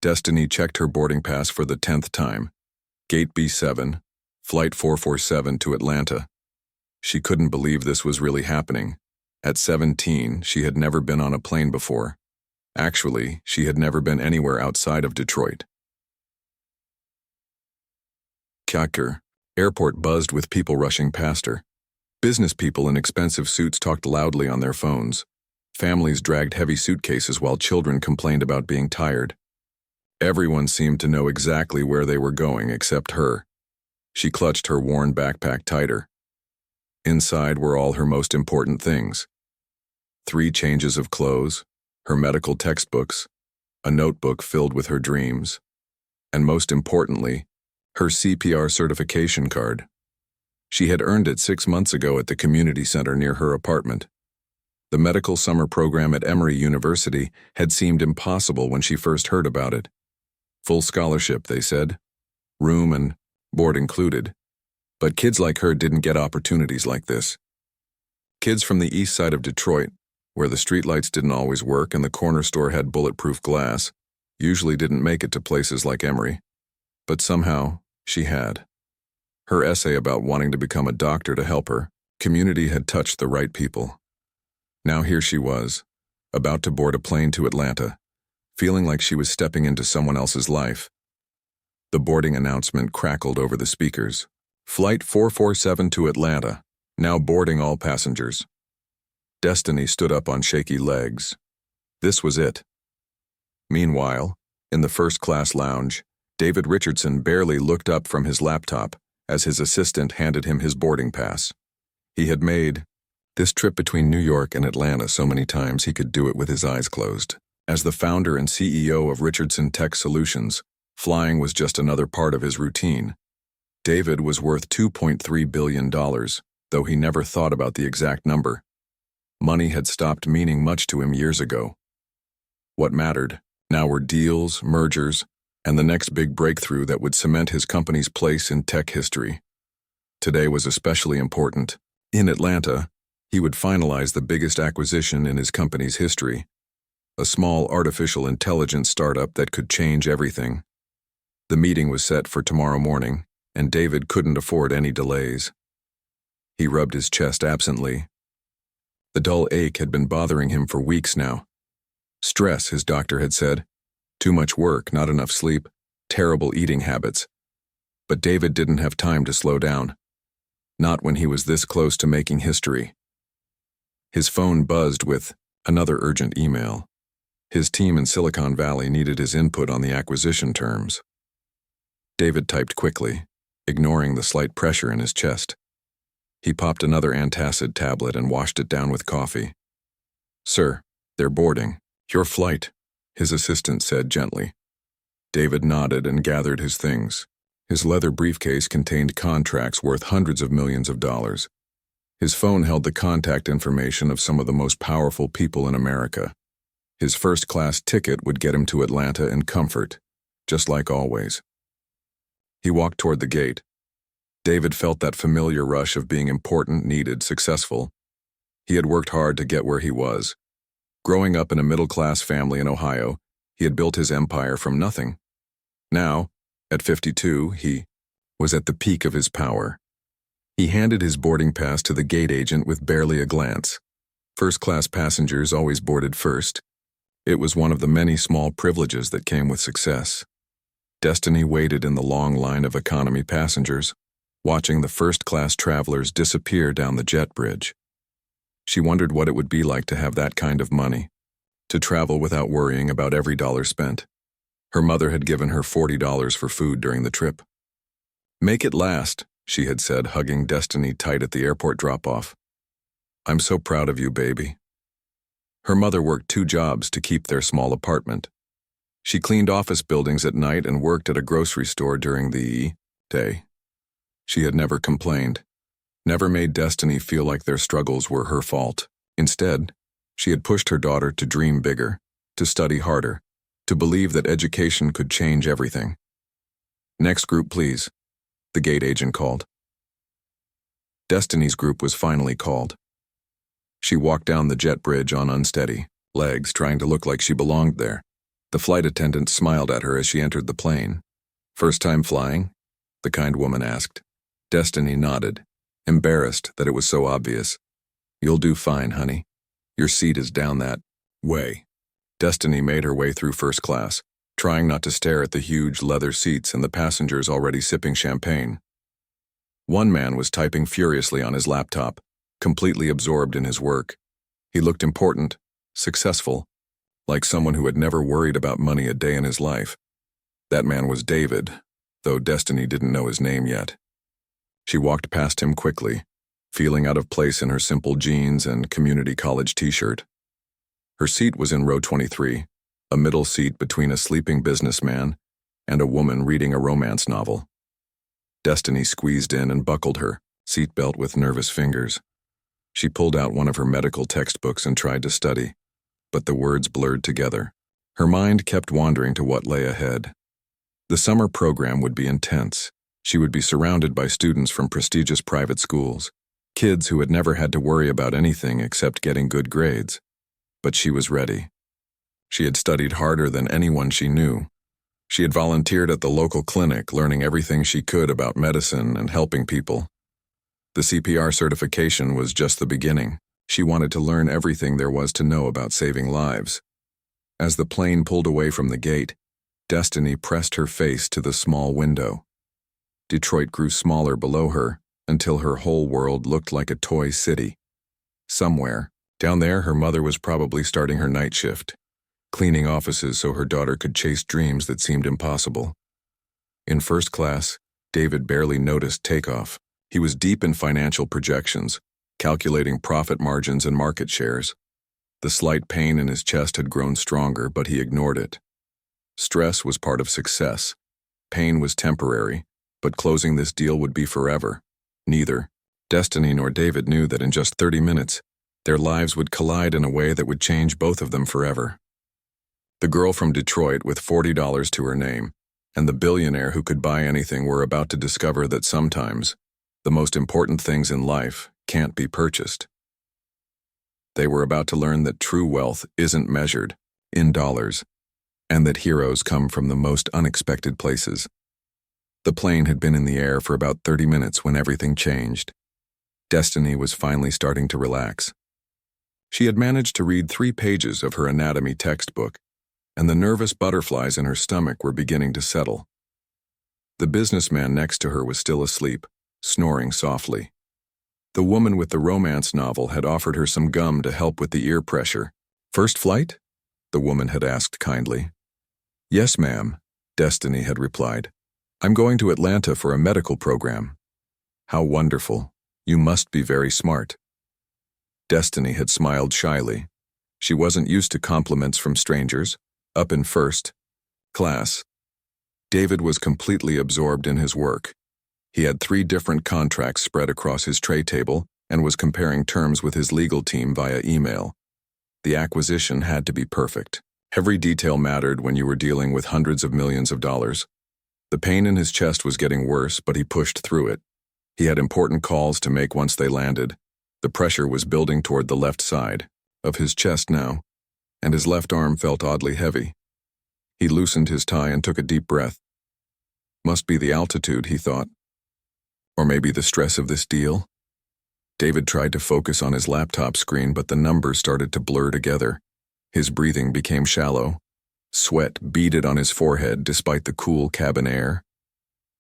Destiny checked her boarding pass for the 10th time. Gate B7, Flight 447 to Atlanta. She couldn't believe this was really happening. At 17, she had never been on a plane before. Actually, she had never been anywhere outside of Detroit. Kyaker. Airport buzzed with people rushing past her. Business people in expensive suits talked loudly on their phones. Families dragged heavy suitcases while children complained about being tired. Everyone seemed to know exactly where they were going except her. She clutched her worn backpack tighter. Inside were all her most important things. 3 changes of clothes, her medical textbooks, a notebook filled with her dreams, and most importantly, her CPR certification card. She had earned it 6 months ago at the community center near her apartment. The medical summer program at Emory University had seemed impossible when she first heard about it. Full scholarship, they said, room and board included. But kids like her didn't get opportunities like this. Kids from the east side of Detroit, where the streetlights didn't always work and the corner store had bulletproof glass, usually didn't make it to places like Emory. But somehow, she had. Her essay about wanting to become a doctor to help her community had touched the right people. Now here she was, about to board a plane to Atlanta, feeling like she was stepping into someone else's life. The boarding announcement crackled over the speakers. Flight 447 to Atlanta, now boarding all passengers. Destiny stood up on shaky legs. This was it. Meanwhile, in the first-class lounge, David Richardson barely looked up from his laptop as his assistant handed him his boarding pass. He had made this trip between New York and Atlanta so many times he could do it with his eyes closed. As the founder and CEO of Richardson Tech Solutions, flying was just another part of his routine. David was worth $2.3 billion, though he never thought about the exact number. Money had stopped meaning much to him years ago. What mattered now were deals, mergers, and the next big breakthrough that would cement his company's place in tech history. Today was especially important. In Atlanta, he would finalize the biggest acquisition in his company's history, a small artificial intelligence startup that could change everything. The meeting was set for tomorrow morning, and David couldn't afford any delays. He rubbed his chest absently. The dull ache had been bothering him for weeks now. Stress, his doctor had said. Too much work, not enough sleep, terrible eating habits. But David didn't have time to slow down. Not when he was this close to making history. His phone buzzed with another urgent email. His team in Silicon Valley needed his input on the acquisition terms. David typed quickly, ignoring the slight pressure in his chest. He popped another antacid tablet and washed it down with coffee. "Sir, they're boarding. Your flight," his assistant said gently. David nodded and gathered his things. His leather briefcase contained contracts worth hundreds of millions of dollars. His phone held the contact information of some of the most powerful people in America. His first-class ticket would get him to Atlanta in comfort, just like always. He walked toward the gate. David felt that familiar rush of being important, needed, successful. He had worked hard to get where he was. Growing up in a middle-class family in Ohio, he had built his empire from nothing. Now, at 52, he was at the peak of his power. He handed his boarding pass to the gate agent with barely a glance. First-class passengers always boarded first. It was one of the many small privileges that came with success. Destiny waited in the long line of economy passengers, watching the first-class travelers disappear down the jet bridge. She wondered what it would be like to have that kind of money, to travel without worrying about every dollar spent. Her mother had given her $40 for food during the trip. "Make it last," she had said, hugging Destiny tight at the airport drop-off. "I'm so proud of you, baby." Her mother worked 2 jobs to keep their small apartment. She cleaned office buildings at night and worked at a grocery store during the day. She had never complained, never made Destiny feel like their struggles were her fault. Instead, she had pushed her daughter to dream bigger, to study harder, to believe that education could change everything. "Next group, please," the gate agent called. Destiny's group was finally called. She walked down the jet bridge on unsteady legs, trying to look like she belonged there. The flight attendant smiled at her as she entered the plane. "First time flying?" the kind woman asked. Destiny nodded, embarrassed that it was so obvious. "You'll do fine, honey. Your seat is down that way." Destiny made her way through first class, trying not to stare at the huge leather seats and the passengers already sipping champagne. One man was typing furiously on his laptop, completely absorbed in his work. He looked important, successful, like someone who had never worried about money a day in his life. That man was David, though Destiny didn't know his name yet. She walked past him quickly, feeling out of place in her simple jeans and community college t-shirt. Her seat was in row 23, a middle seat between a sleeping businessman and a woman reading a romance novel. Destiny squeezed in and buckled her seatbelt with nervous fingers. She pulled out one of her medical textbooks and tried to study, but the words blurred together. Her mind kept wandering to what lay ahead. The summer program would be intense. She would be surrounded by students from prestigious private schools, kids who had never had to worry about anything except getting good grades. But she was ready. She had studied harder than anyone she knew. She had volunteered at the local clinic, learning everything she could about medicine and helping people. The CPR certification was just the beginning. She wanted to learn everything there was to know about saving lives. As the plane pulled away from the gate, Destiny pressed her face to the small window. Detroit grew smaller below her until her whole world looked like a toy city. Somewhere, down there, her mother was probably starting her night shift, cleaning offices so her daughter could chase dreams that seemed impossible. In first class, David barely noticed takeoff. He was deep in financial projections, calculating profit margins and market shares. The slight pain in his chest had grown stronger, but he ignored it. Stress was part of success. Pain was temporary, but closing this deal would be forever. Neither Destiny nor David knew that in just 30 minutes, their lives would collide in a way that would change both of them forever. The girl from Detroit with $40 to her name, and the billionaire who could buy anything were about to discover that sometimes, the most important things in life can't be purchased. They were about to learn that true wealth isn't measured in dollars, and that heroes come from the most unexpected places. The plane had been in the air for about 30 minutes when everything changed. Destiny was finally starting to relax. She had managed to read 3 pages of her anatomy textbook, and the nervous butterflies in her stomach were beginning to settle. The businessman next to her was still asleep, snoring softly. The woman with the romance novel had offered her some gum to help with the ear pressure. "First flight?" the woman had asked kindly. "Yes, ma'am," Destiny had replied. "I'm going to Atlanta for a medical program." "How wonderful. You must be very smart." Destiny had smiled shyly. She wasn't used to compliments from strangers. Up in first class, David was completely absorbed in his work. He had 3 different contracts spread across his tray table and was comparing terms with his legal team via email. The acquisition had to be perfect. Every detail mattered when you were dealing with hundreds of millions of dollars. The pain in his chest was getting worse, but he pushed through it. He had important calls to make once they landed. The pressure was building toward the left side of his chest now, and his left arm felt oddly heavy. He loosened his tie and took a deep breath. Must be the altitude, he thought. Or maybe the stress of this deal? David tried to focus on his laptop screen, but the numbers started to blur together. His breathing became shallow. Sweat beaded on his forehead despite the cool cabin air.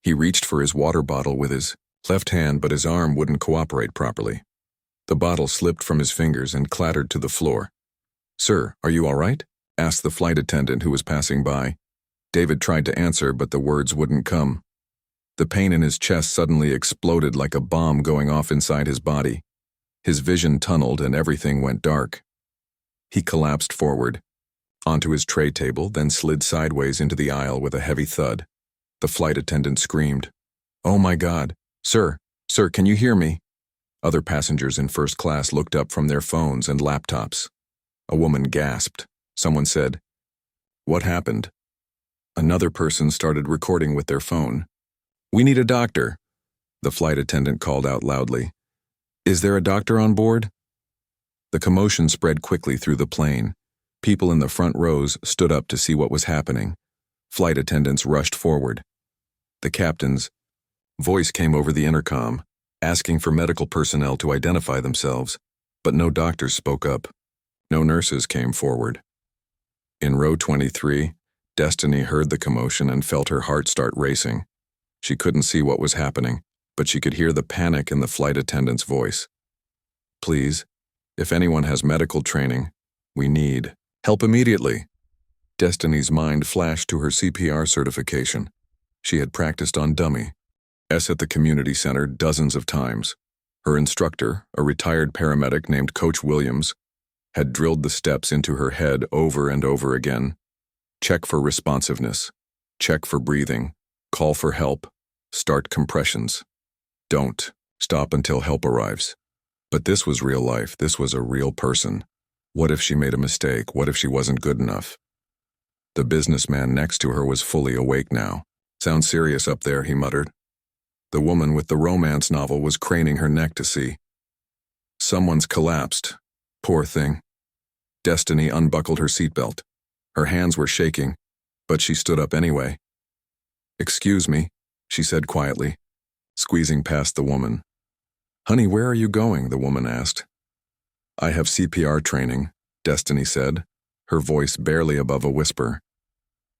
He reached for his water bottle with his left hand, but his arm wouldn't cooperate properly. The bottle slipped from his fingers and clattered to the floor. "Sir, are you all right?" asked the flight attendant who was passing by. David tried to answer, but the words wouldn't come. The pain in his chest suddenly exploded like a bomb going off inside his body. His vision tunneled and everything went dark. He collapsed forward, onto his tray table, then slid sideways into the aisle with a heavy thud. The flight attendant screamed, "Oh my God! Sir, can you hear me?" Other passengers in first class looked up from their phones and laptops. A woman gasped. Someone said, "What happened?" Another person started recording with their phone. "We need a doctor," the flight attendant called out loudly. "Is there a doctor on board?" The commotion spread quickly through the plane. People in the front rows stood up to see what was happening. Flight attendants rushed forward. The captain's voice came over the intercom, asking for medical personnel to identify themselves, but no doctors spoke up. No nurses came forward. In row 23, Destiny heard the commotion and felt her heart start racing. She couldn't see what was happening, but she could hear the panic in the flight attendant's voice. Please, if anyone has medical training, we need help immediately. Destiny's mind flashed to her CPR certification. She had practiced on dummy at the community center dozens of times. Her instructor, a retired paramedic named Coach Williams, had drilled the steps into her head over and over again. Check for responsiveness. Check for breathing. Call for help. Start compressions. Don't stop until help arrives. But this was real life. This was a real person. What if she made a mistake? What if she wasn't good enough? The businessman next to her was fully awake now. Sounds serious up there, he muttered. The woman with the romance novel was craning her neck to see. Someone's collapsed. Poor thing. Destiny unbuckled her seatbelt. Her hands were shaking, but she stood up anyway. Excuse me, she said quietly, squeezing past the woman. Honey, where are you going? The woman asked. I have CPR training, Destiny said, her voice barely above a whisper.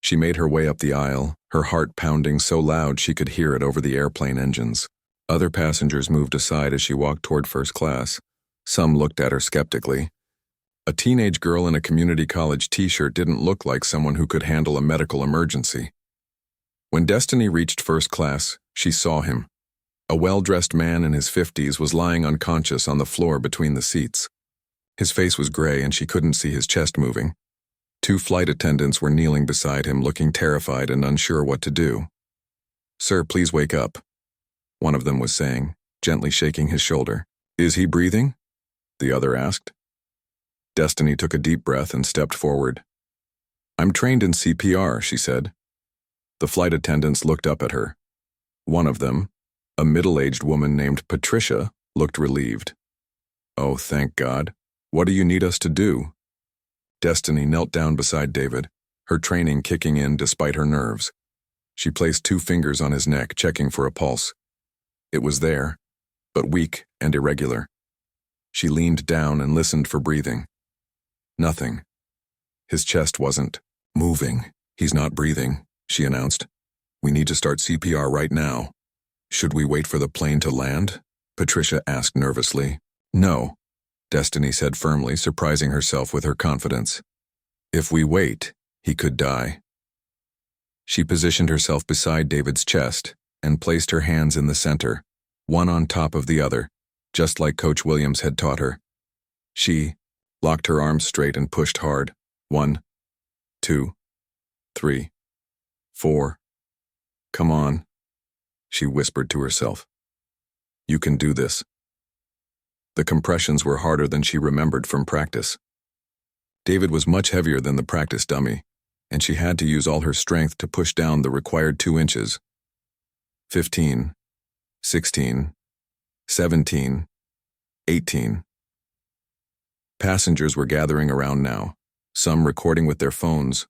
She made her way up the aisle, her heart pounding so loud she could hear it over the airplane engines. Other passengers moved aside as she walked toward first class. Some looked at her skeptically. A teenage girl in a community college t-shirt didn't look like someone who could handle a medical emergency. When Destiny reached first class, she saw him. A well-dressed man in his 50s was lying unconscious on the floor between the seats. His face was gray and she couldn't see his chest moving. 2 flight attendants were kneeling beside him, looking terrified and unsure what to do. Sir, please wake up, one of them was saying, gently shaking his shoulder. Is he breathing? The other asked. Destiny took a deep breath and stepped forward. I'm trained in CPR, she said. The flight attendants looked up at her. One of them, a middle-aged woman named Patricia, looked relieved. Oh, thank God. What do you need us to do? Destiny knelt down beside David, her training kicking in despite her nerves. She placed 2 fingers on his neck, checking for a pulse. It was there, but weak and irregular. She leaned down and listened for breathing. Nothing. His chest wasn't moving. He's not breathing, she announced. We need to start CPR right now. Should we wait for the plane to land? Patricia asked nervously. No, Destiny said firmly, surprising herself with her confidence. If we wait, he could die. She positioned herself beside David's chest and placed her hands in the center, one on top of the other, just like Coach Williams had taught her. She locked her arms straight and pushed hard. 1, 2, 3, 4. Come on, she whispered to herself. You can do this. The compressions were harder than she remembered from practice. David was much heavier than the practice dummy, and she had to use all her strength to push down the required 2 inches. 15, 16, 17, 18. Passengers were gathering around now, some recording with their phones,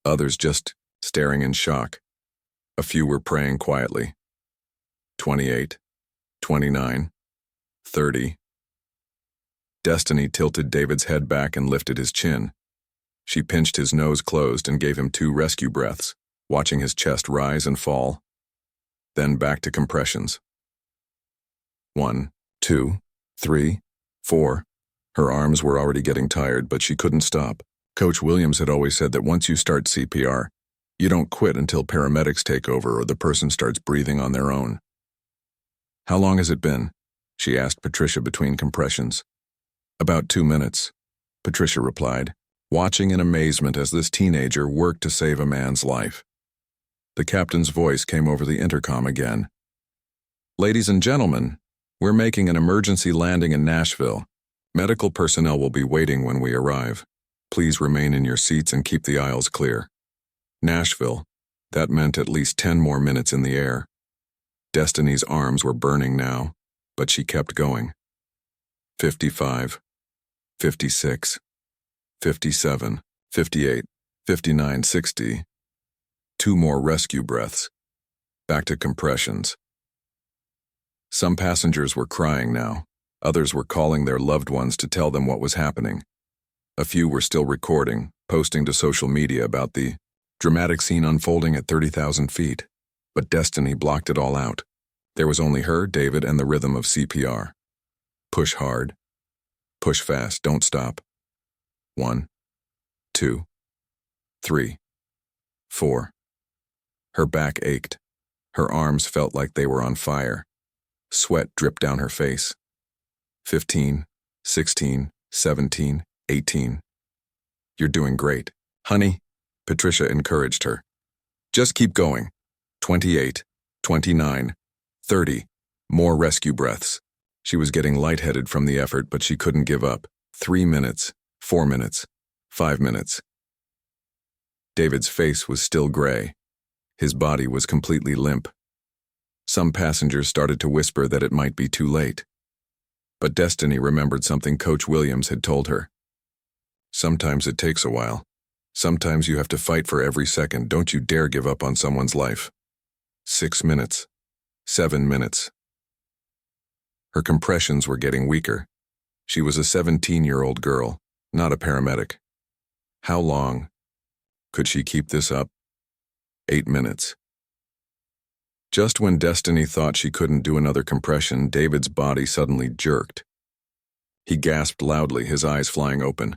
others just staring in shock. A few were praying quietly. 28, 29, 30. Destiny tilted David's head back and lifted his chin. She pinched his nose closed and gave him 2 rescue breaths, watching his chest rise and fall. Then back to compressions. 1, 2, 3, 4. Her arms were already getting tired, but she couldn't stop. Coach Williams had always said that once you start CPR, you don't quit until paramedics take over or the person starts breathing on their own. How long has it been? She asked Patricia between compressions. About 2 minutes, Patricia replied, watching in amazement as this teenager worked to save a man's life. The captain's voice came over the intercom again. Ladies and gentlemen, we're making an emergency landing in Nashville. Medical personnel will be waiting when we arrive. Please remain in your seats and keep the aisles clear. Nashville, that meant at least 10 more minutes in the air. Destiny's arms were burning now, but she kept going. 55, 56, 57. 58, 59, 60. 2 more rescue breaths. Back to compressions. Some passengers were crying now. Others were calling their loved ones to tell them what was happening. A few were still recording, posting to social media about the dramatic scene unfolding at 30,000 feet. But destiny blocked it all out. There was only her, David, and the rhythm of CPR. Push hard. Push fast. Don't stop. 1, 2, 3, 4. Her back ached. Her arms felt like they were on fire. Sweat dripped down her face. 15, 16, 17, 18. You're doing great. Honey, Patricia encouraged her. Just keep going. 28, 29, 30. More rescue breaths. She was getting lightheaded from the effort, but she couldn't give up. 3 minutes, 4 minutes, 5 minutes. David's face was still gray. His body was completely limp. Some passengers started to whisper that it might be too late. But Destiny remembered something Coach Williams had told her. Sometimes it takes a while. Sometimes you have to fight for every second. Don't you dare give up on someone's life. 6 minutes. 7 minutes. Her compressions were getting weaker. She was a 17-year-old girl, not a paramedic. How long could she keep this up? 8 minutes. Just when Destiny thought she couldn't do another compression, David's body suddenly jerked. He gasped loudly, his eyes flying open.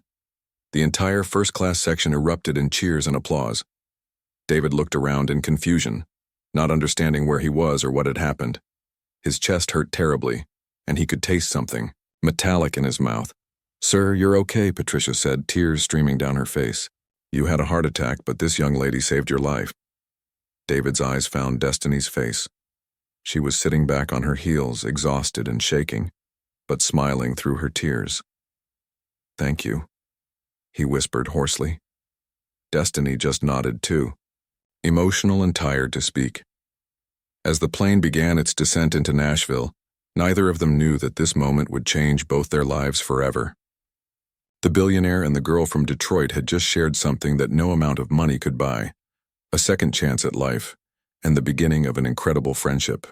The entire first-class section erupted in cheers and applause. David looked around in confusion, not understanding where he was or what had happened. His chest hurt terribly, and he could taste something, metallic in his mouth. "Sir, you're okay," Patricia said, tears streaming down her face. "You had a heart attack, but this young lady saved your life." David's eyes found Destiny's face. She was sitting back on her heels, exhausted and shaking, but smiling through her tears. "Thank you," he whispered hoarsely. Destiny just nodded too, emotional and tired to speak. As the plane began its descent into Nashville, neither of them knew that this moment would change both their lives forever. The billionaire and the girl from Detroit had just shared something that no amount of money could buy: a second chance at life, and the beginning of an incredible friendship.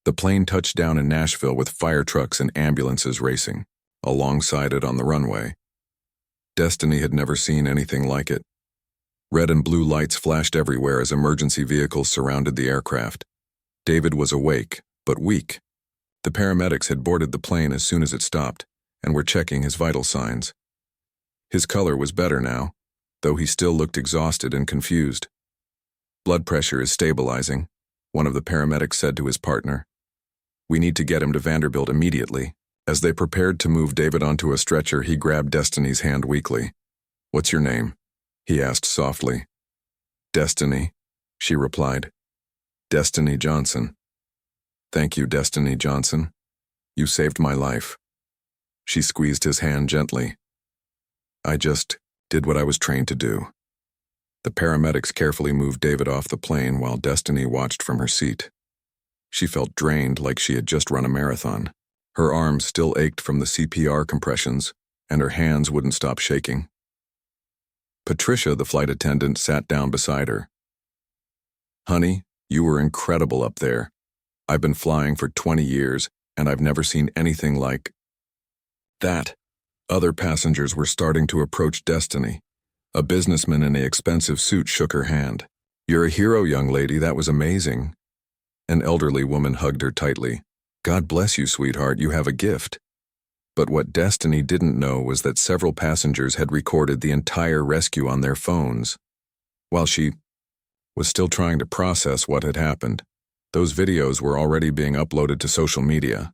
The plane touched down in Nashville with fire trucks and ambulances racing alongside it on the runway. Destiny had never seen anything like it. Red and blue lights flashed everywhere as emergency vehicles surrounded the aircraft. David was awake, but weak. The paramedics had boarded the plane as soon as it stopped and were checking his vital signs. His color was better now, though he still looked exhausted and confused. "Blood pressure is stabilizing," one of the paramedics said to his partner. "We need to get him to Vanderbilt immediately." As they prepared to move David onto a stretcher, he grabbed Destiny's hand weakly. "What's your name?" he asked softly. "Destiny," she replied. "Destiny Johnson." "Thank you, Destiny Johnson. You saved my life." She squeezed his hand gently. "I just did what I was trained to do." The paramedics carefully moved David off the plane while Destiny watched from her seat. She felt drained, like she had just run a marathon. Her arms still ached from the CPR compressions, and her hands wouldn't stop shaking. Patricia, the flight attendant, sat down beside her. "Honey, you were incredible up there. I've been flying for 20 years, and I've never seen anything like that." Other passengers were starting to approach Destiny. A businessman in an expensive suit shook her hand. "You're a hero, young lady. That was amazing." An elderly woman hugged her tightly. "God bless you, sweetheart. You have a gift." But what Destiny didn't know was that several passengers had recorded the entire rescue on their phones. While she was still trying to process what had happened, those videos were already being uploaded to social media.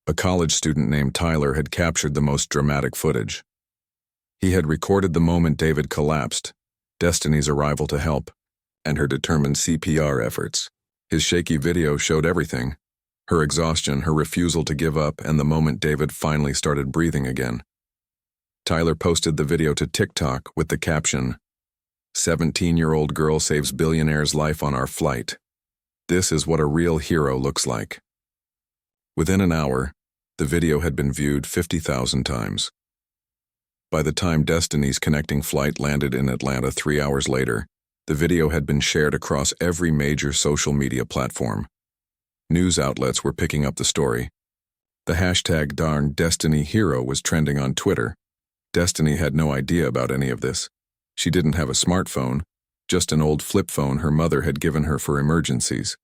A college student named Tyler had captured the most dramatic footage. He had recorded the moment David collapsed, Destiny's arrival to help, and her determined CPR efforts. His shaky video showed everything: her exhaustion, her refusal to give up, and the moment David finally started breathing again. Tyler posted the video to TikTok with the caption, "17-year-old girl saves billionaire's life on our flight. This is what a real hero looks like." Within an hour, the video had been viewed 50,000 times. By the time Destiny's connecting flight landed in Atlanta 3 hours later, the video had been shared across every major social media platform. News outlets were picking up the story. The hashtag darn Destiny Hero was trending on Twitter. Destiny had no idea about any of this. She didn't have a smartphone, just an old flip phone her mother had given her for emergencies.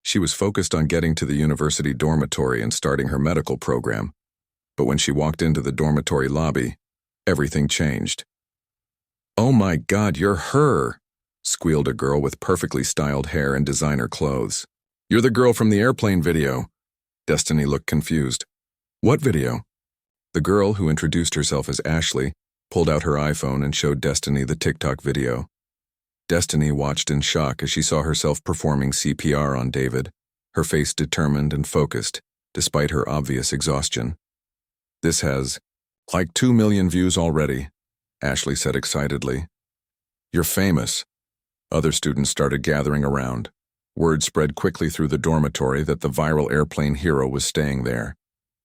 She was focused on getting to the university dormitory and starting her medical program. But when she walked into the dormitory lobby, everything changed. "Oh my God, you're her!" squealed a girl with perfectly styled hair and designer clothes. "You're the girl from the airplane video." Destiny looked confused. "What video?" The girl, who introduced herself as Ashley, pulled out her iPhone and showed Destiny the TikTok video. Destiny watched in shock as she saw herself performing CPR on David, her face determined and focused, despite her obvious exhaustion. "This has, like 2 million views already," Ashley said excitedly. "You're famous." Other students started gathering around. Word spread quickly through the dormitory that the viral airplane hero was staying there.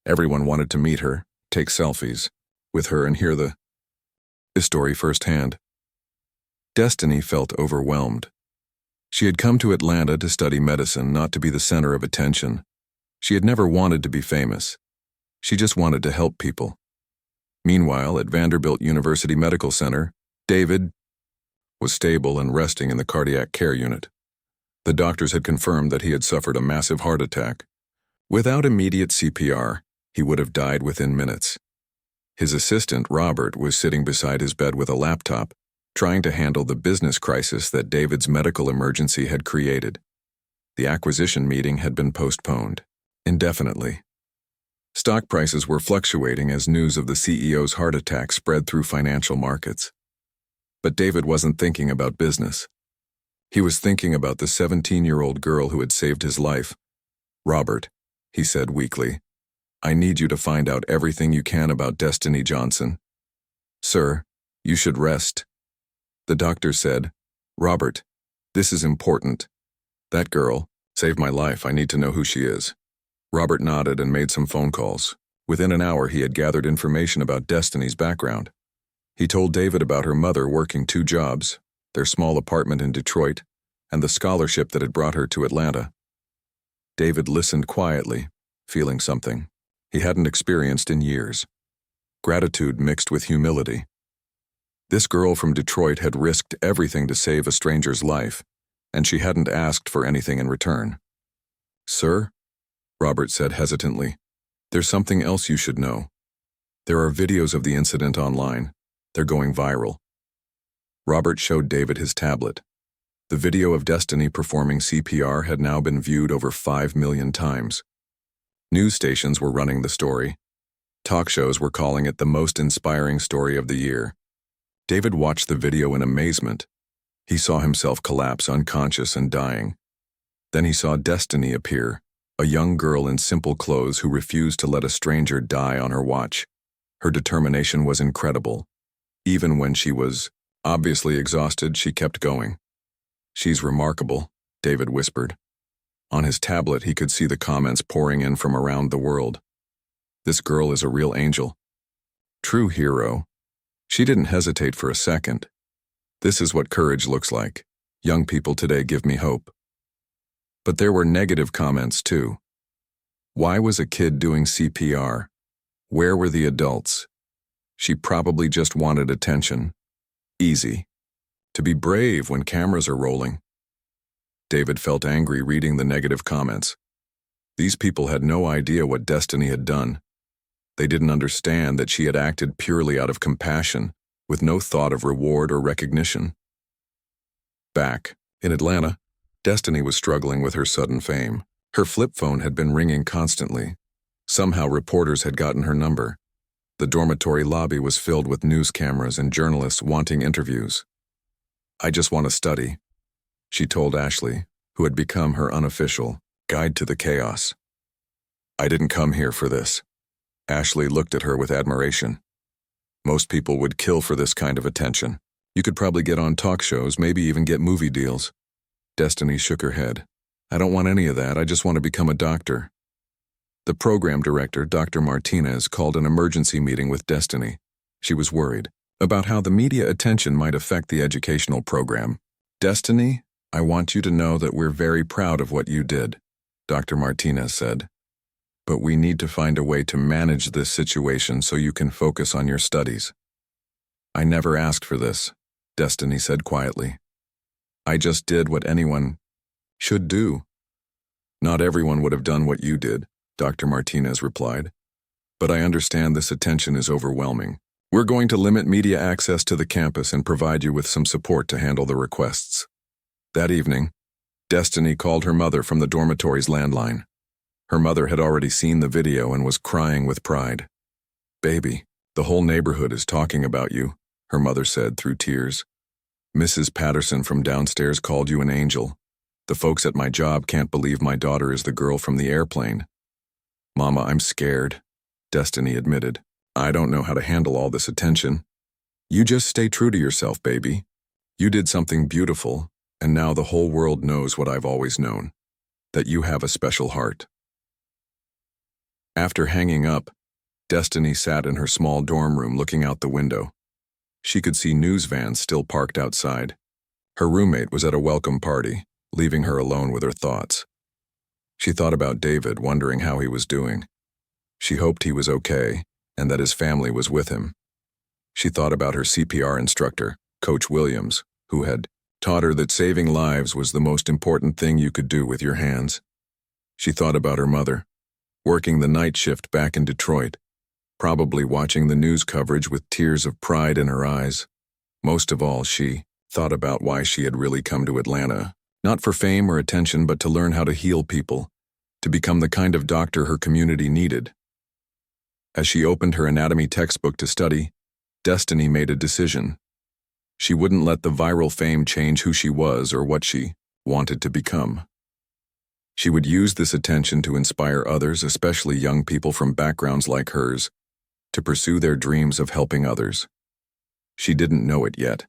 Everyone wanted to meet her, take selfies with her, and hear the story firsthand. Destiny felt overwhelmed. She had come to Atlanta to study medicine, not to be the center of attention. She had never wanted to be famous. She just wanted to help people. Meanwhile, at Vanderbilt University Medical Center, David was stable and resting in the cardiac care unit. The doctors had confirmed that he had suffered a massive heart attack. Without immediate CPR, he would have died within minutes. His assistant, Robert, was sitting beside his bed with a laptop, trying to handle the business crisis that David's medical emergency had created. The acquisition meeting had been postponed indefinitely. Stock prices were fluctuating as news of the CEO's heart attack spread through financial markets. But David wasn't thinking about business. He was thinking about the 17-year-old girl who had saved his life. "Robert," he said weakly, "I need you to find out everything you can about Destiny Johnson." "Sir, you should rest." The doctor said, "Robert, this is important. That girl saved my life. I need to know who she is." Robert nodded and made some phone calls. Within an hour, he had gathered information about Destiny's background. He told David about her mother working 2 jobs, their small apartment in Detroit, and the scholarship that had brought her to Atlanta. David listened quietly, feeling something he hadn't experienced in years. Gratitude mixed with humility. This girl from Detroit had risked everything to save a stranger's life, and she hadn't asked for anything in return. "Sir," Robert said hesitantly, "there's something else you should know. There are videos of the incident online. They're going viral." Robert showed David his tablet. The video of Destiny performing CPR had now been viewed over 5 million times. News stations were running the story. Talk shows were calling it the most inspiring story of the year. David watched the video in amazement. He saw himself collapse unconscious and dying. Then he saw Destiny appear, a young girl in simple clothes who refused to let a stranger die on her watch. Her determination was incredible. Even when she was obviously exhausted, she kept going. "She's remarkable," David whispered. On his tablet, he could see the comments pouring in from around the world. "This girl is a real angel. True hero." She didn't hesitate for a second. "This is what courage looks like. Young people today give me hope." But there were negative comments too. Why was a kid doing CPR? Where were the adults? She probably just wanted attention. Easy. To be brave when cameras are rolling. David felt angry reading the negative comments. These people had no idea what Destiny had done. They didn't understand that she had acted purely out of compassion, with no thought of reward or recognition. Back in Atlanta, Destiny was struggling with her sudden fame. Her flip phone had been ringing constantly. Somehow reporters had gotten her number. The dormitory lobby was filled with news cameras and journalists wanting interviews. "I just want to study," she told Ashley, who had become her unofficial guide to the chaos. "I didn't come here for this." Ashley looked at her with admiration. "Most people would kill for this kind of attention. You could probably get on talk shows, maybe even get movie deals." Destiny shook her head. "I don't want any of that. I just want to become a doctor." The program director, Dr. Martinez, called an emergency meeting with Destiny. She was worried about how the media attention might affect the educational program. "Destiny, I want you to know that we're very proud of what you did," Dr. Martinez said. "But we need to find a way to manage this situation so you can focus on your studies." "I never asked for this," Destiny said quietly. "I just did what anyone should do." "Not everyone would have done what you did," Dr. Martinez replied. "But I understand this attention is overwhelming. We're going to limit media access to the campus and provide you with some support to handle the requests." That evening, Destiny called her mother from the dormitory's landline. Her mother had already seen the video and was crying with pride. "Baby, the whole neighborhood is talking about you," her mother said through tears. "Mrs. Patterson from downstairs called you an angel. The folks at my job can't believe my daughter is the girl from the airplane." "Mama, I'm scared," Destiny admitted. "I don't know how to handle all this attention." "You just stay true to yourself, baby. You did something beautiful, and now the whole world knows what I've always known, that you have a special heart." After hanging up, Destiny sat in her small dorm room looking out the window. She could see news vans still parked outside. Her roommate was at a welcome party, leaving her alone with her thoughts. She thought about David, wondering how he was doing. She hoped he was okay, and that his family was with him. She thought about her CPR instructor, Coach Williams, who had taught her that saving lives was the most important thing you could do with your hands. She thought about her mother, working the night shift back in Detroit, probably watching the news coverage with tears of pride in her eyes. Most of all, she thought about why she had really come to Atlanta, not for fame or attention, but to learn how to heal people, to become the kind of doctor her community needed. As she opened her anatomy textbook to study, Destiny made a decision. She wouldn't let the viral fame change who she was or what she wanted to become. She would use this attention to inspire others, especially young people from backgrounds like hers, to pursue their dreams of helping others. She didn't know it yet,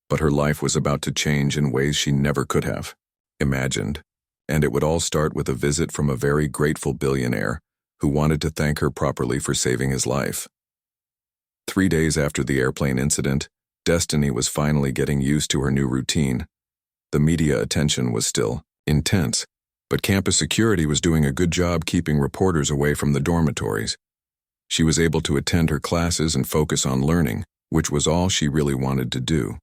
but her life was about to change in ways she never could have imagined, and it would all start with a visit from a very grateful billionaire who wanted to thank her properly for saving his life. 3 days after the airplane incident, Destiny was finally getting used to her new routine. The media attention was still intense, but campus security was doing a good job keeping reporters away from the dormitories. She was able to attend her classes and focus on learning, which was all she really wanted to do.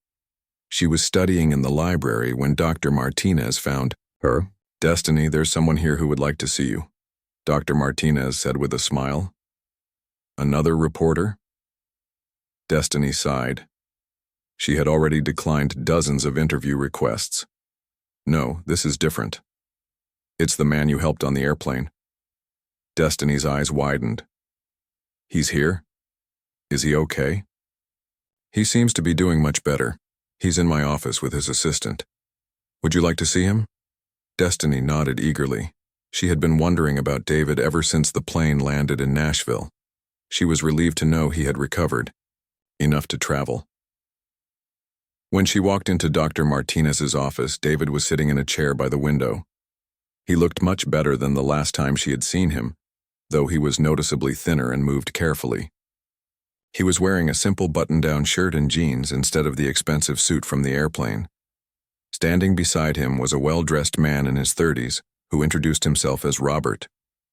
She was studying in the library when Dr. Martinez found her. "Destiny, there's someone here who would like to see you," Dr. Martinez said with a smile. "Another reporter?" Destiny sighed. She had already declined dozens of interview requests. "No, this is different. It's the man you helped on the airplane." Destiny's eyes widened. "He's here? Is he okay?" "He seems to be doing much better. He's in my office with his assistant. Would you like to see him?" Destiny nodded eagerly. She had been wondering about David ever since the plane landed in Nashville. She was relieved to know he had recovered, enough to travel. When she walked into Dr. Martinez's office, David was sitting in a chair by the window. He looked much better than the last time she had seen him, though he was noticeably thinner and moved carefully. He was wearing a simple button-down shirt and jeans instead of the expensive suit from the airplane. Standing beside him was a well-dressed man in his 30s who introduced himself as Robert,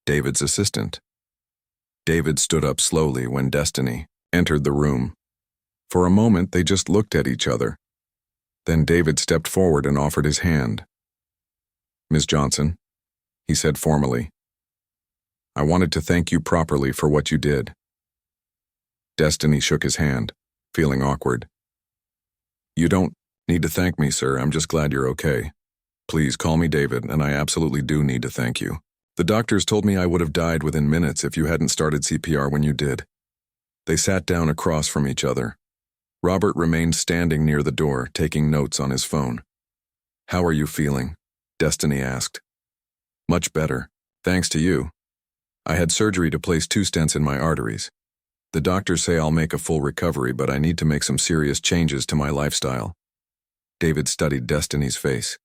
David's assistant. David stood up slowly when Destiny entered the room. For a moment, they just looked at each other. Then David stepped forward and offered his hand. "Ms. Johnson," he said formally, "I wanted to thank you properly for what you did." Destiny shook his hand, feeling awkward. "You don't need to thank me, sir. I'm just glad you're okay. Please call me David, and I absolutely do need to thank you. The doctors told me I would have died within minutes if you hadn't started CPR when you did." They sat down across from each other. Robert remained standing near the door, taking notes on his phone. "How are you feeling?" Destiny asked. "Much better, thanks to you. I had surgery to place 2 stents in my arteries. The doctors say I'll make a full recovery, but I need to make some serious changes to my lifestyle." David studied Destiny's face.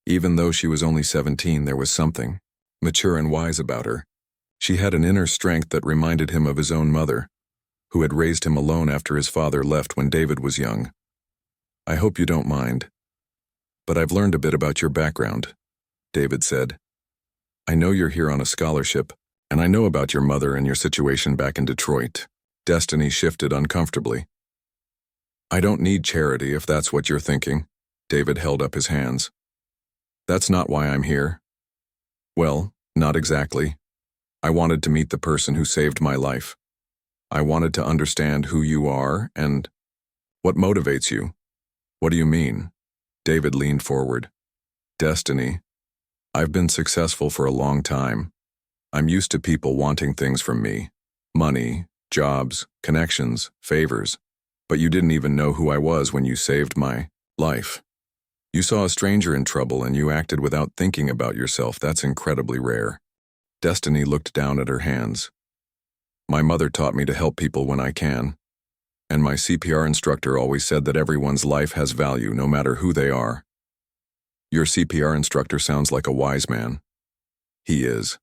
Even though she was only 17, there was something mature and wise about her. She had an inner strength that reminded him of his own mother. who had raised him alone after his father left when David was young. "I hope you don't mind, but I've learned a bit about your background," David said. "I know you're here on a scholarship, and I know about your mother and your situation back in Detroit." Destiny shifted uncomfortably. "I don't need charity if that's what you're thinking." David held up his hands. "That's not why I'm here." "Well, not exactly. I wanted to meet the person who saved my life. I wanted to understand who you are and what motivates you." "What do you mean?" David leaned forward. "Destiny. I've been successful for a long time. I'm used to people wanting things from me. Money, jobs, connections, favors. But you didn't even know who I was when you saved my life. You saw a stranger in trouble and you acted without thinking about yourself. That's incredibly rare." Destiny looked down at her hands. "My mother taught me to help people when I can. And my CPR instructor always said that everyone's life has value no matter who they are." "Your CPR instructor sounds like a wise man." "He is.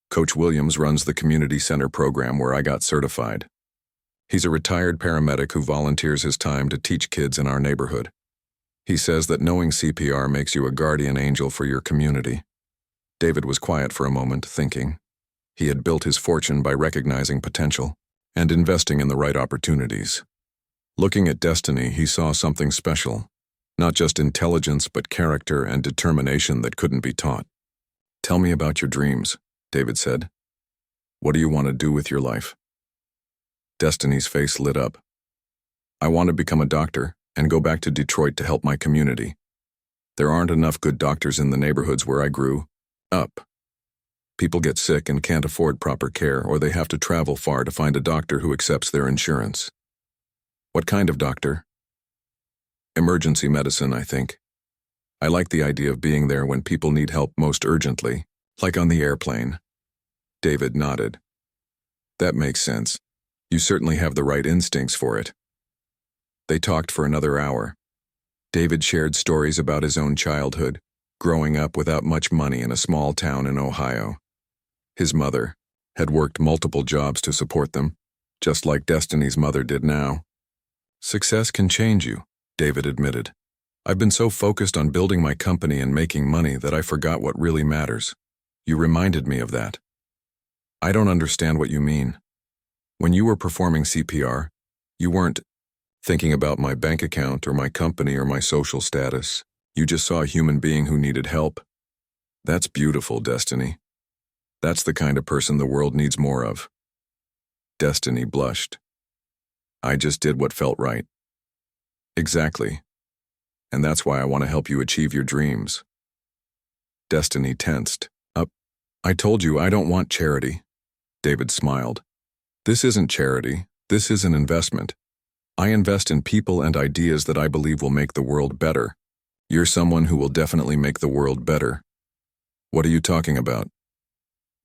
Coach Williams runs the community center program where I got certified. He's a retired paramedic who volunteers his time to teach kids in our neighborhood. He says that knowing CPR makes you a guardian angel for your community." David was quiet for a moment, thinking. He had built his fortune by recognizing potential and investing in the right opportunities. Looking at Destiny, he saw something special, not just intelligence but character and determination that couldn't be taught. "Tell me about your dreams," David said. "What do you want to do with your life?" Destiny's face lit up. "I want to become a doctor and go back to Detroit to help my community. There aren't enough good doctors in the neighborhoods where I grew up. People get sick and can't afford proper care, or they have to travel far to find a doctor who accepts their insurance." "What kind of doctor?" "Emergency medicine, I think. I like the idea of being there when people need help most urgently, like on the airplane." David nodded. "That makes sense. You certainly have the right instincts for it." They talked for another hour. David shared stories about his own childhood, growing up without much money in a small town in Ohio. His mother had worked multiple jobs to support them, just like Destiny's mother did now. "Success can change you," David admitted. "I've been so focused on building my company and making money that I forgot what really matters. You reminded me of that." "I don't understand what you mean. When you were performing CPR, you weren't thinking about my bank account or my company or my social status. You just saw a human being who needed help." "That's beautiful, Destiny. That's the kind of person the world needs more of." Destiny blushed. "I just did what felt right." "Exactly. And that's why I want to help you achieve your dreams." Destiny tensed up. "I told you I don't want charity." David smiled. "This isn't charity. This is an investment. I invest in people and ideas that I believe will make the world better. You're someone who will definitely make the world better." "What are you talking about?"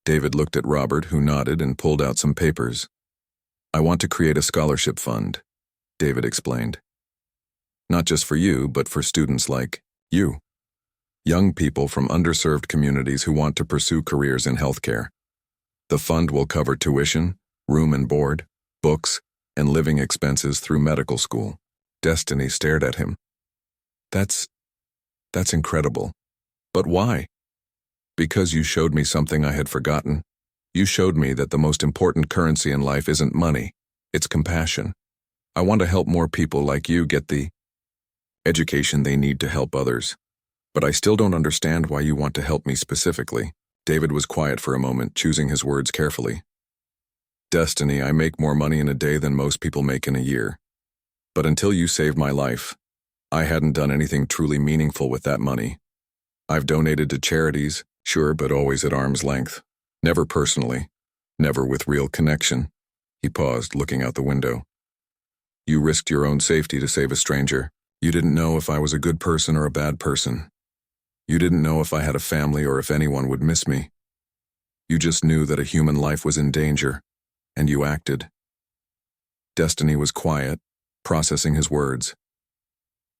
David looked at Robert, who nodded and pulled out some papers. "I want to create a scholarship fund," David explained. "Not just for you, but for students like you. Young people from underserved communities who want to pursue careers in healthcare. The fund will cover tuition, room and board, books, and living expenses through medical school." Destiny stared at him. That's incredible. "But why?" "Because you showed me something I had forgotten. You showed me that the most important currency in life isn't money, it's compassion. I want to help more people like you get the education they need to help others. But I still don't understand why you want to help me specifically." David was quiet for a moment, choosing his words carefully. "Destiny, I make more money in a day than most people make in a year. But until you saved my life, I hadn't done anything truly meaningful with that money. I've donated to charities, sure, but always at arm's length. Never personally. Never with real connection." He paused, looking out the window. "You risked your own safety to save a stranger. You didn't know if I was a good person or a bad person. You didn't know if I had a family or if anyone would miss me. You just knew that a human life was in danger, and you acted." Destiny was quiet, processing his words.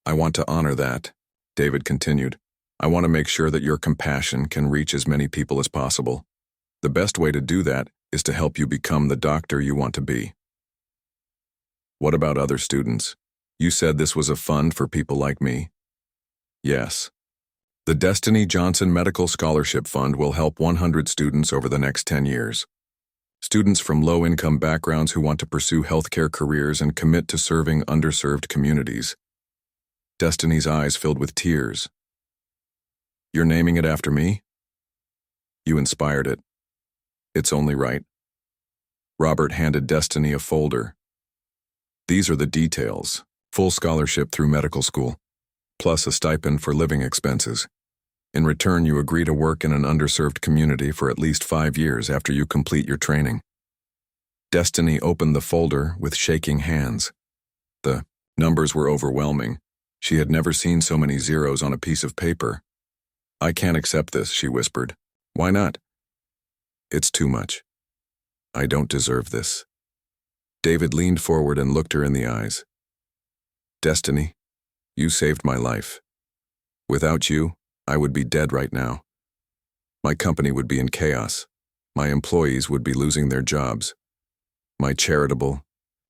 "I want to honor that," David continued. "I want to make sure that your compassion can reach as many people as possible. The best way to do that is to help you become the doctor you want to be." What about other students? You said this was a fund for people like me. Yes. The Destiny Johnson Medical Scholarship Fund will help 100 students over the next 10 years. Students from low-income backgrounds who want to pursue healthcare careers and commit to serving underserved communities. Destiny's eyes filled with tears. You're naming it after me? You inspired it. It's only right. Robert handed Destiny a folder. These are the details. Full scholarship through medical school, plus a stipend for living expenses. In return, you agree to work in an underserved community for at least 5 years after you complete your training. Destiny opened the folder with shaking hands. The numbers were overwhelming. She had never seen so many zeros on a piece of paper. I can't accept this, she whispered. Why not? It's too much. I don't deserve this. David leaned forward and looked her in the eyes. Destiny, you saved my life. Without you, I would be dead right now. My company would be in chaos. My employees would be losing their jobs. My charitable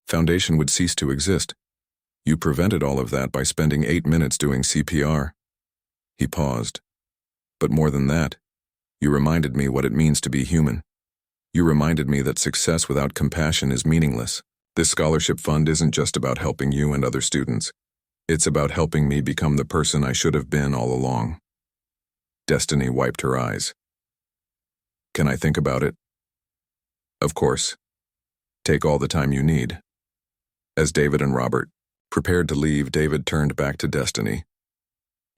foundation would cease to exist. You prevented all of that by spending 8 minutes doing CPR. He paused. But more than that, you reminded me what it means to be human. You reminded me that success without compassion is meaningless. This scholarship fund isn't just about helping you and other students. It's about helping me become the person I should have been all along. Destiny wiped her eyes. Can I think about it? Of course. Take all the time you need. As David and Robert prepared to leave, David turned back to Destiny.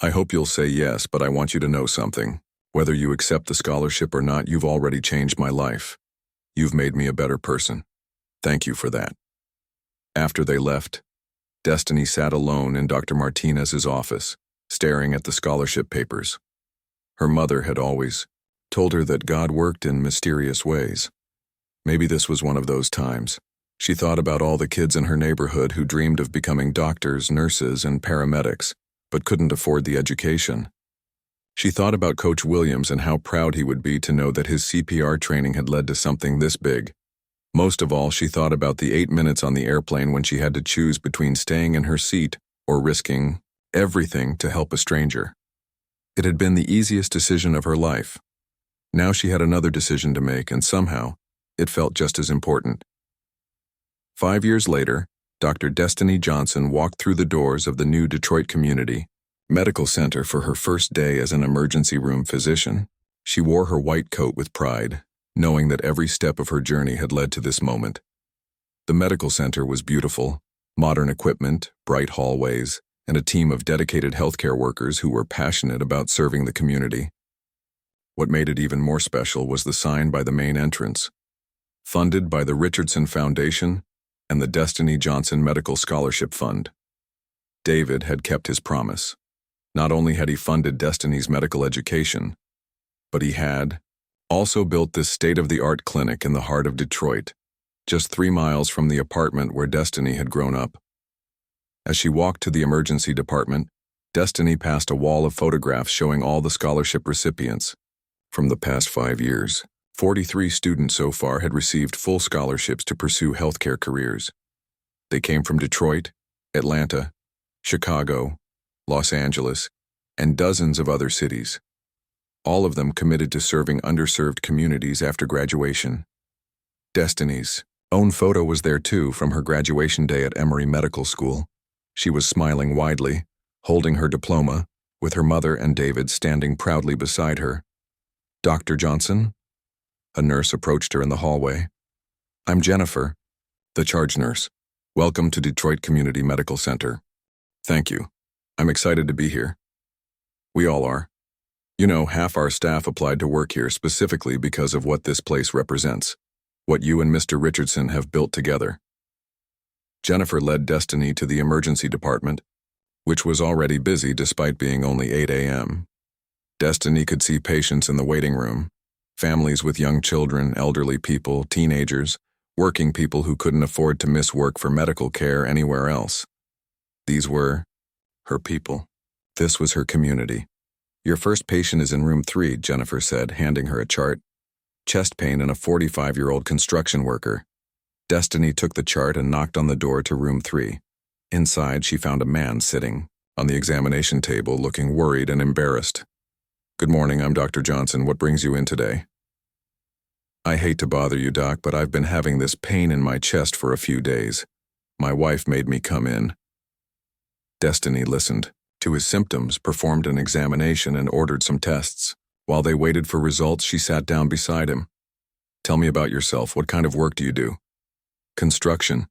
I hope you'll say yes, but I want you to know something. Whether you accept the scholarship or not, you've already changed my life. You've made me a better person. Thank you for that. After they left, Destiny sat alone in Dr. Martinez's office, staring at the scholarship papers. Her mother had always told her that God worked in mysterious ways. Maybe this was one of those times. She thought about all the kids in her neighborhood who dreamed of becoming doctors, nurses, and paramedics, but couldn't afford the education. She thought about Coach Williams and how proud he would be to know that his CPR training had led to something this big. Most of all, she thought about the 8 minutes on the airplane when she had to choose between staying in her seat or risking everything to help a stranger. It had been the easiest decision of her life. Now she had another decision to make, and somehow, it felt just as important. 5 years later, Dr. Destiny Johnson walked through the doors of the new Detroit Community Medical Center for her first day as an emergency room physician. She wore her white coat with pride, knowing that every step of her journey had led to this moment. The medical center was beautiful, modern equipment, bright hallways, and a team of dedicated healthcare workers who were passionate about serving the community. What made it even more special was the sign by the main entrance. Funded by the Richardson Foundation and the Destiny Johnson Medical Scholarship Fund. David had kept his promise. Not only had he funded Destiny's medical education, but he had also built this state-of-the-art clinic in the heart of Detroit, just 3 miles from the apartment where Destiny had grown up. As she walked to the emergency department, Destiny passed a wall of photographs showing all the scholarship recipients. From the past 5 years, 43 students so far had received full scholarships to pursue healthcare careers. They came from Detroit, Atlanta, Chicago, Los Angeles, and dozens of other cities. All of them committed to serving underserved communities after graduation. Destiny's own photo was there too, from her graduation day at Emory Medical School. She was smiling widely, holding her diploma, with her mother and David standing proudly beside her. Dr. Johnson? A nurse approached her in the hallway. I'm Jennifer, the charge nurse. Welcome to Detroit Community Medical Center. Thank you. I'm excited to be here. We all are. You know, half our staff applied to work here specifically because of what this place represents, what you and Mr. Richardson have built together. Jennifer led Destiny to the emergency department, which was already busy despite being only 8 a.m. Destiny could see patients in the waiting room, families with young children, elderly people, teenagers, working people who couldn't afford to miss work for medical care anywhere else. These were her people. This was her community. Your first patient is in room 3, Jennifer said, handing her a chart. Chest pain and a 45-year-old construction worker. Destiny took the chart and knocked on the door to room 3. Inside, she found a man sitting on the examination table, looking worried and embarrassed. "Good morning, I'm Dr. Johnson. What brings you in today?" "I hate to bother you, Doc, but I've been having this pain in my chest for a few days. My wife made me come in." Destiny listened to his symptoms, performed an examination, and ordered some tests. While they waited for results, she sat down beside him. "Tell me about yourself. What kind of work do you do?" "Construction.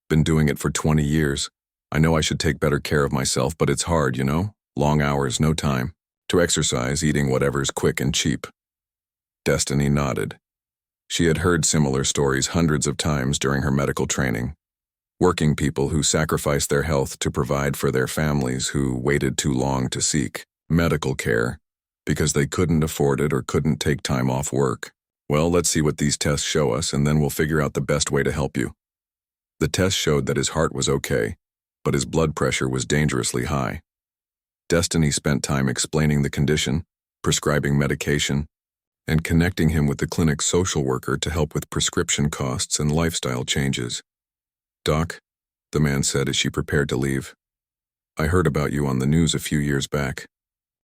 Been doing it for 20 years. I know I should take better care of myself, but it's hard, you know? Long hours, no time to exercise, eating whatever's quick and cheap." Destiny nodded. She had heard similar stories hundreds of times during her medical training. Working people who sacrificed their health to provide for their families, who waited too long to seek medical care because they couldn't afford it or couldn't take time off work. "Well, let's see what these tests show us, and then we'll figure out the best way to help you." The test showed that his heart was okay, but his blood pressure was dangerously high. Destiny spent time explaining the condition, prescribing medication, and connecting him with the clinic's social worker to help with prescription costs and lifestyle changes. "Doc," the man said as she prepared to leave, "I heard about you on the news a few years back.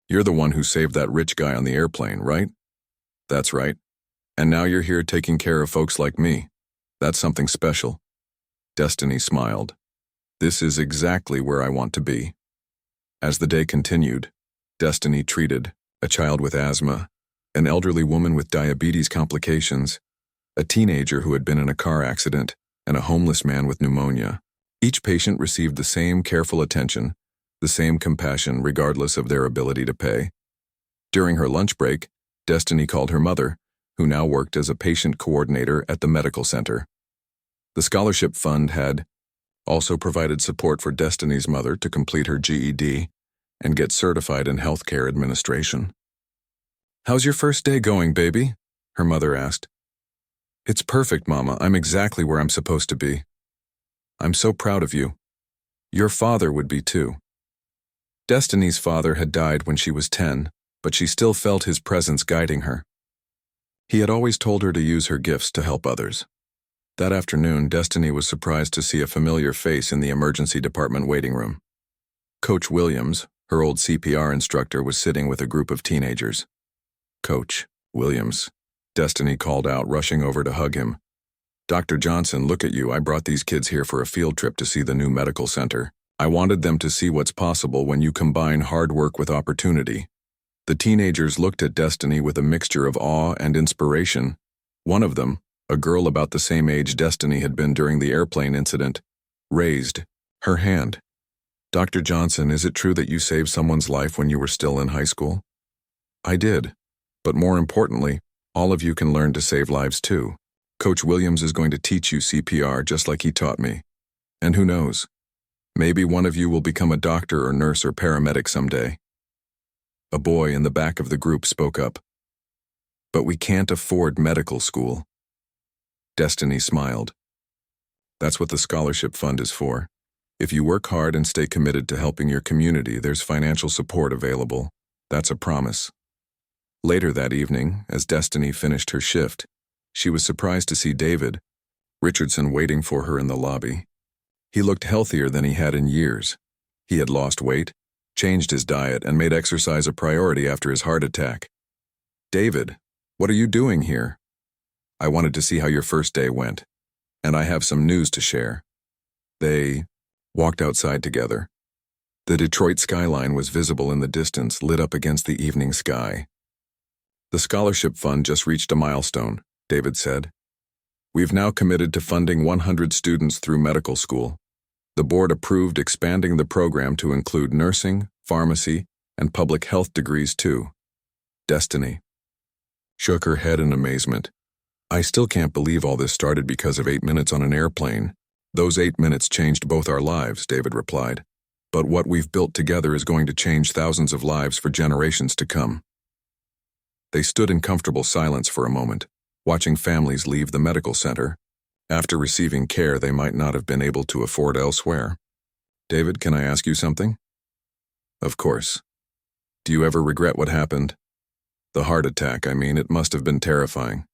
You're the one who saved that rich guy on the airplane, right?" "That's right. And now you're here taking care of folks like me. That's something special." Destiny smiled. "This is exactly where I want to be." As the day continued, Destiny treated a child with asthma, an elderly woman with diabetes complications, a teenager who had been in a car accident, and a homeless man with pneumonia. Each patient received the same careful attention, the same compassion regardless of their ability to pay. During her lunch break, Destiny called her mother, who now worked as a patient coordinator at the medical center. The scholarship fund had also provided support for Destiny's mother to complete her GED and get certified in healthcare administration. "How's your first day going, baby?" her mother asked. "It's perfect, Mama. I'm exactly where I'm supposed to be. I'm so proud of you. Your father would be too." Destiny's father had died when she was 10, but she still felt his presence guiding her. He had always told her to use her gifts to help others. That afternoon, Destiny was surprised to see a familiar face in the emergency department waiting room. Coach Williams, her old CPR instructor, was sitting with a group of teenagers. "Coach Williams," Destiny called out, rushing over to hug him. "Dr. Johnson, look at you. I brought these kids here for a field trip to see the new medical center. I wanted them to see what's possible when you combine hard work with opportunity." The teenagers looked at Destiny with a mixture of awe and inspiration. One of them, a girl about the same age Destiny had been during the airplane incident, raised her hand. "Dr. Johnson, is it true that you saved someone's life when you were still in high school?" "I did. But more importantly, all of you can learn to save lives too. Coach Williams is going to teach you CPR just like he taught me. And who knows? Maybe one of you will become a doctor or nurse or paramedic someday." A boy in the back of the group spoke up. "But we can't afford medical school." Destiny smiled. "That's what the scholarship fund is for. If you work hard and stay committed to helping your community, there's financial support available. That's a promise." Later that evening, as Destiny finished her shift, she was surprised to see David Richardson waiting for her in the lobby. He looked healthier than he had in years. He had lost weight, changed his diet, and made exercise a priority after his heart attack. "David, what are you doing here?" "I wanted to see how your first day went, and I have some news to share." They walked outside together. The Detroit skyline was visible in the distance, lit up against the evening sky. "The scholarship fund just reached a milestone," David said. "We've now committed to funding 100 students through medical school. The board approved expanding the program to include nursing, pharmacy, and public health degrees too." Destiny shook her head in amazement. "I still can't believe all this started because of 8 minutes on an airplane." "Those 8 minutes changed both our lives," David replied. "But what we've built together is going to change thousands of lives for generations to come." They stood in comfortable silence for a moment, watching families leave the medical center after receiving care they might not have been able to afford elsewhere. "David, can I ask you something?" "Of course. Do you ever regret what happened?" "The heart attack, I mean. It must have been terrifying."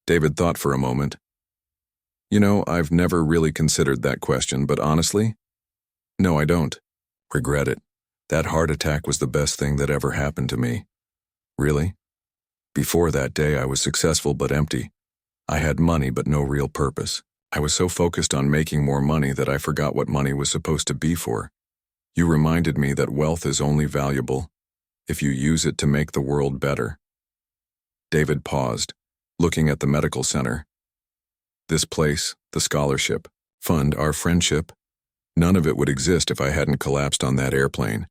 David thought for a moment. You know, I've never really considered that question, but honestly, no, I don't. Regret it. That heart attack was the best thing that ever happened to me. Really? Before that day, I was successful but empty. I had money but no real purpose. I was so focused on making more money that I forgot what money was supposed to be for. You reminded me that wealth is only valuable if you use it to make the world better. David paused, looking at the medical center. This place, the scholarship, fund, our friendship, none of it would exist if I hadn't collapsed on that airplane.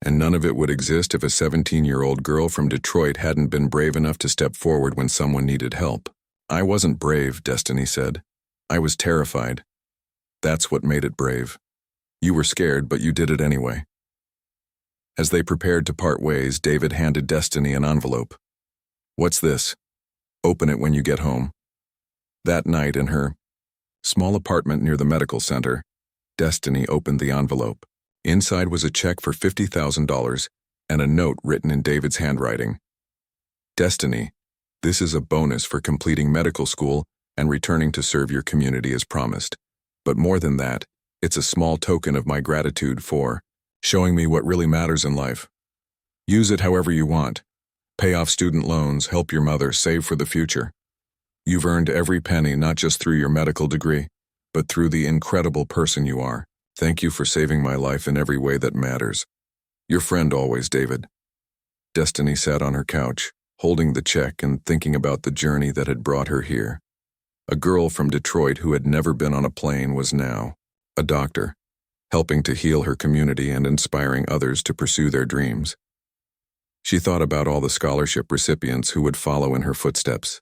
And none of it would exist if a 17-year-old girl from Detroit hadn't been brave enough to step forward when someone needed help. I wasn't brave, Destiny said. I was terrified. That's what made it brave. You were scared, but you did it anyway. As they prepared to part ways, David handed Destiny an envelope. What's this? Open it when you get home. That night in her small apartment near the medical center, Destiny opened the envelope. Inside was a check for $50,000 and a note written in David's handwriting. Destiny, this is a bonus for completing medical school and returning to serve your community as promised. But more than that, it's a small token of my gratitude for showing me what really matters in life. Use it however you want. Pay off student loans, help your mother, save for the future. You've earned every penny not just through your medical degree, but through the incredible person you are. Thank you for saving my life in every way that matters. Your friend always, David. Destiny sat on her couch, holding the check and thinking about the journey that had brought her here. A girl from Detroit who had never been on a plane was now a doctor, helping to heal her community and inspiring others to pursue their dreams. She thought about all the scholarship recipients who would follow in her footsteps.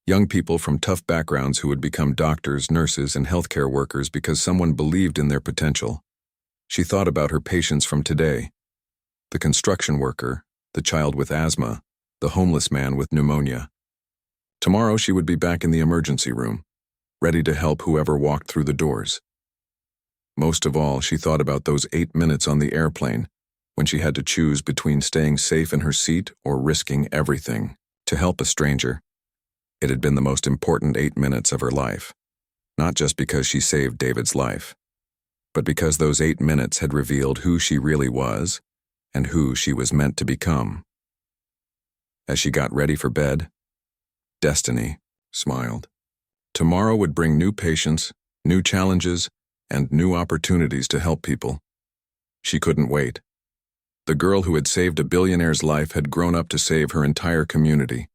Young people from tough backgrounds who would become doctors, nurses, and healthcare workers because someone believed in their potential. She thought about her patients from today: the construction worker, the child with asthma, the homeless man with pneumonia. Tomorrow she would be back in the emergency room, ready to help whoever walked through the doors. Most of all, she thought about those 8 minutes on the airplane when she had to choose between staying safe in her seat or risking everything to help a stranger. It had been the most important 8 minutes of her life, not just because she saved David's life, but because those 8 minutes had revealed who she really was and who she was meant to become. As she got ready for bed, Destiny smiled. Tomorrow would bring new patients, new challenges, and new opportunities to help people. She couldn't wait. The girl who had saved a billionaire's life had grown up to save her entire community.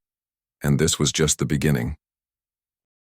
And this was just the beginning.